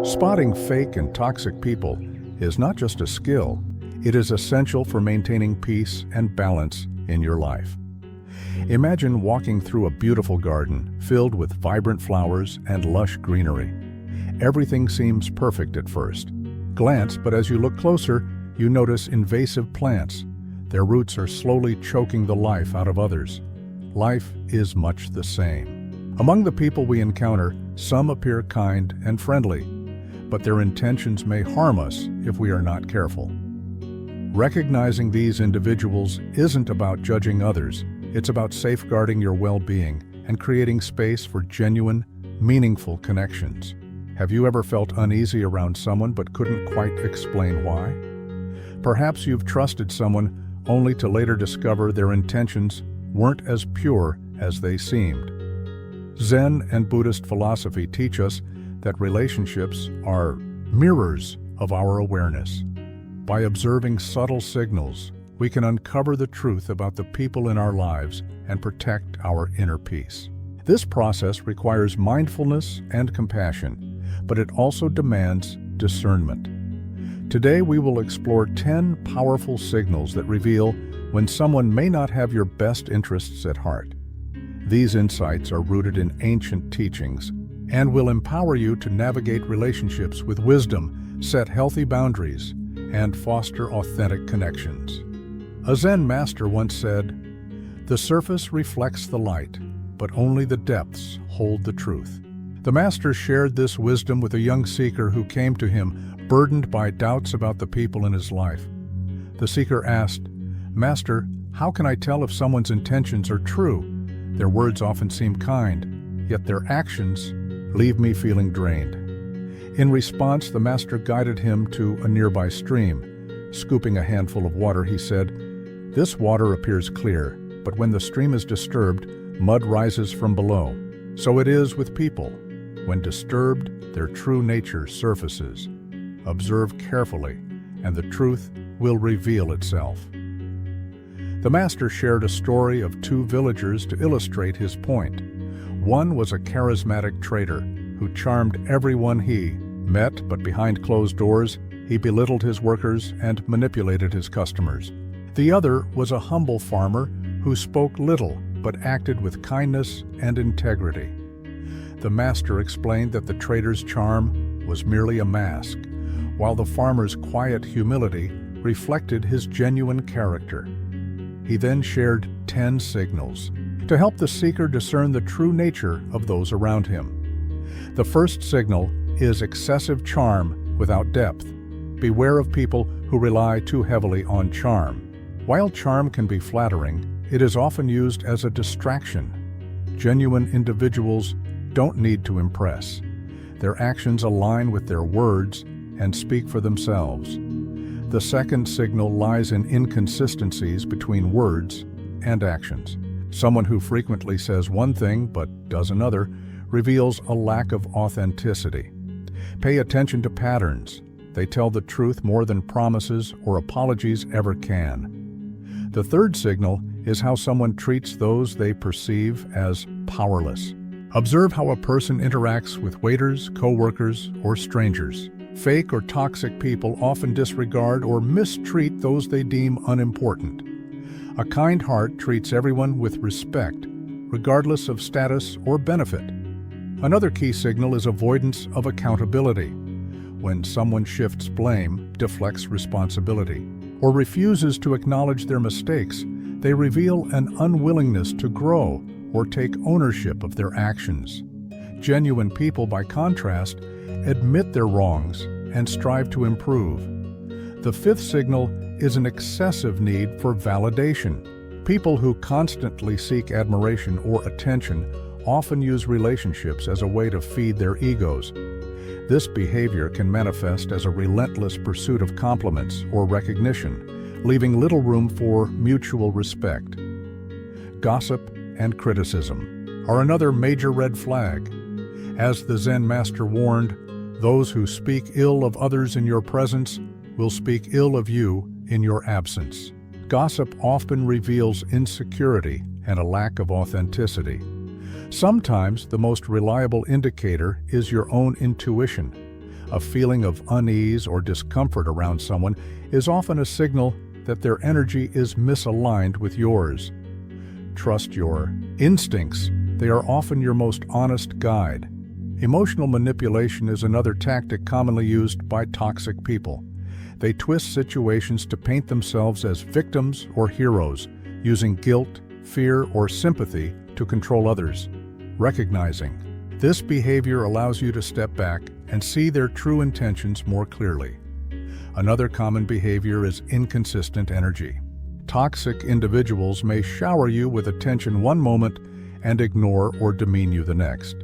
Spotting fake and toxic people is not just a skill, it is essential for maintaining peace and balance in your life. Imagine walking through a beautiful garden filled with vibrant flowers and lush greenery. Everything seems perfect at first glance, but as you look closer, you notice invasive plants. Their roots are slowly choking the life out of others. Life is much the same. Among the people we encounter, some appear kind and friendly, but their intentions may harm us if we are not careful. Recognizing these individuals isn't about judging others, it's about safeguarding your well-being and creating space for genuine, meaningful connections. Have you ever felt uneasy around someone but couldn't quite explain why? Perhaps you've trusted someone only to later discover their intentions weren't as pure as they seemed. Zen and Buddhist philosophy teach us that relationships are mirrors of our awareness. By observing subtle signals, we can uncover the truth about the people in our lives and protect our inner peace. This process requires mindfulness and compassion, but it also demands discernment. Today we will explore 10 powerful signals that reveal when someone may not have your best interests at heart. These insights are rooted in ancient teachings and will empower you to navigate relationships with wisdom, set healthy boundaries, and foster authentic connections. A Zen master once said, "The surface reflects the light, but only the depths hold the truth." The master shared this wisdom with a young seeker who came to him burdened by doubts about the people in his life. The seeker asked, "Master, how can I tell if someone's intentions are true? Their words often seem kind, yet their actions leave me feeling drained." In response, the master guided him to a nearby stream. Scooping a handful of water, he said, "This water appears clear, but when the stream is disturbed, mud rises from below. So it is with people. When disturbed, their true nature surfaces. Observe carefully, and the truth will reveal itself." The master shared a story of two villagers to illustrate his point. One was a charismatic trader who charmed everyone he met, but behind closed doors, he belittled his workers and manipulated his customers. The other was a humble farmer who spoke little but acted with kindness and integrity. The master explained that the trader's charm was merely a mask, while the farmer's quiet humility reflected his genuine character. He then shared 10 signals to help the seeker discern the true nature of those around him. The first signal is excessive charm without depth. Beware of people who rely too heavily on charm. While charm can be flattering, it is often used as a distraction. Genuine individuals don't need to impress. Their actions align with their words and speak for themselves. The second signal lies in inconsistencies between words and actions. Someone who frequently says one thing but does another reveals a lack of authenticity. Pay attention to patterns. They tell the truth more than promises or apologies ever can. The third signal is how someone treats those they perceive as powerless. Observe how a person interacts with waiters, co-workers, or strangers. Fake or toxic people often disregard or mistreat those they deem unimportant. A kind heart treats everyone with respect, regardless of status or benefit. Another key signal is avoidance of accountability. When someone shifts blame, deflects responsibility, or refuses to acknowledge their mistakes, they reveal an unwillingness to grow or take ownership of their actions. Genuine people, by contrast, admit their wrongs and strive to improve. The fifth signal is an excessive need for validation. People who constantly seek admiration or attention often use relationships as a way to feed their egos. This behavior can manifest as a relentless pursuit of compliments or recognition, leaving little room for mutual respect. Gossip and criticism are another major red flag. As the Zen master warned, those who speak ill of others in your presence will speak ill of you in your absence. Gossip often reveals insecurity and a lack of authenticity. Sometimes the most reliable indicator is your own intuition. A feeling of unease or discomfort around someone is often a signal that their energy is misaligned with yours. Trust your instincts. They are often your most honest guide. Emotional manipulation is another tactic commonly used by toxic people. They twist situations to paint themselves as victims or heroes, using guilt, fear, or sympathy to control others. Recognizing this behavior allows you to step back and see their true intentions more clearly. Another common behavior is inconsistent energy. Toxic individuals may shower you with attention one moment and ignore or demean you the next.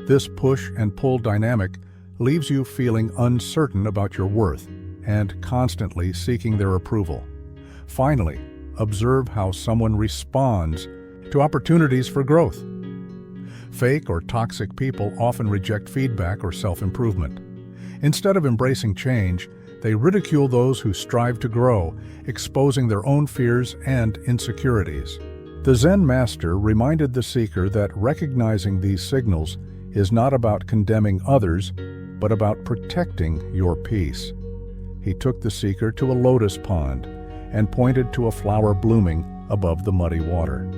This push and pull dynamic leaves you feeling uncertain about your worth and constantly seeking their approval. Finally, observe how someone responds to opportunities for growth. Fake or toxic people often reject feedback or self-improvement. Instead of embracing change, they ridicule those who strive to grow, exposing their own fears and insecurities. The Zen master reminded the seeker that recognizing these signals is not about condemning others, but about protecting your peace. He took the seeker to a lotus pond and pointed to a flower blooming above the muddy water.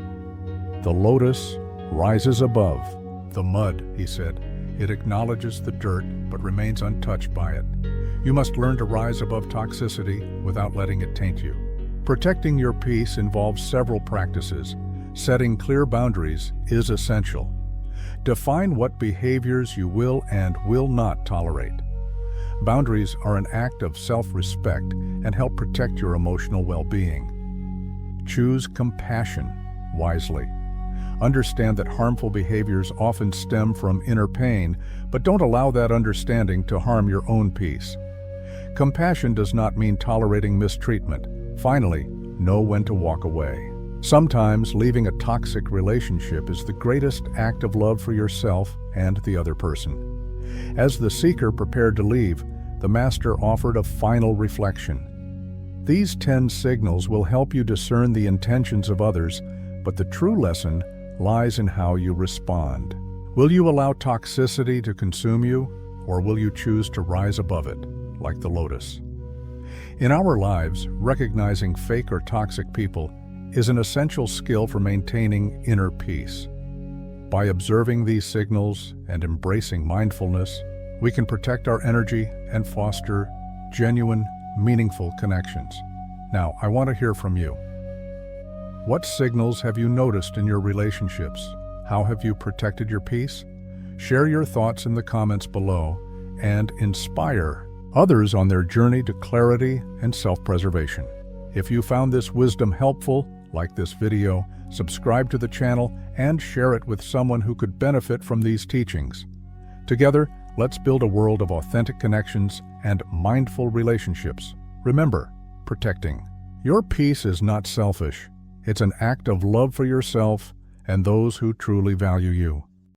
The lotus rises above the mud, he said. It acknowledges the dirt but remains untouched by it. You must learn to rise above toxicity without letting it taint you. Protecting your peace involves several practices. Setting clear boundaries is essential. Define what behaviors you will and will not tolerate. Boundaries are an act of self-respect and help protect your emotional well-being. Choose compassion wisely. Understand that harmful behaviors often stem from inner pain, but don't allow that understanding to harm your own peace. Compassion does not mean tolerating mistreatment. Finally, know when to walk away. Sometimes leaving a toxic relationship is the greatest act of love for yourself and the other person. As the seeker prepared to leave, the master offered a final reflection. These 10 signals will help you discern the intentions of others, but the true lesson lies in how you respond. Will you allow toxicity to consume you, or will you choose to rise above it, like the lotus? In our lives, recognizing fake or toxic people is an essential skill for maintaining inner peace. By observing these signals and embracing mindfulness, we can protect our energy and foster genuine, meaningful connections. Now, I want to hear from you. What signals have you noticed in your relationships? How have you protected your peace? Share your thoughts in the comments below and inspire others on their journey to clarity and self-preservation. If you found this wisdom helpful, like this video, subscribe to the channel, and share it with someone who could benefit from these teachings. Together, let's build a world of authentic connections and mindful relationships. Remember, protecting your peace is not selfish. It's an act of love for yourself and those who truly value you.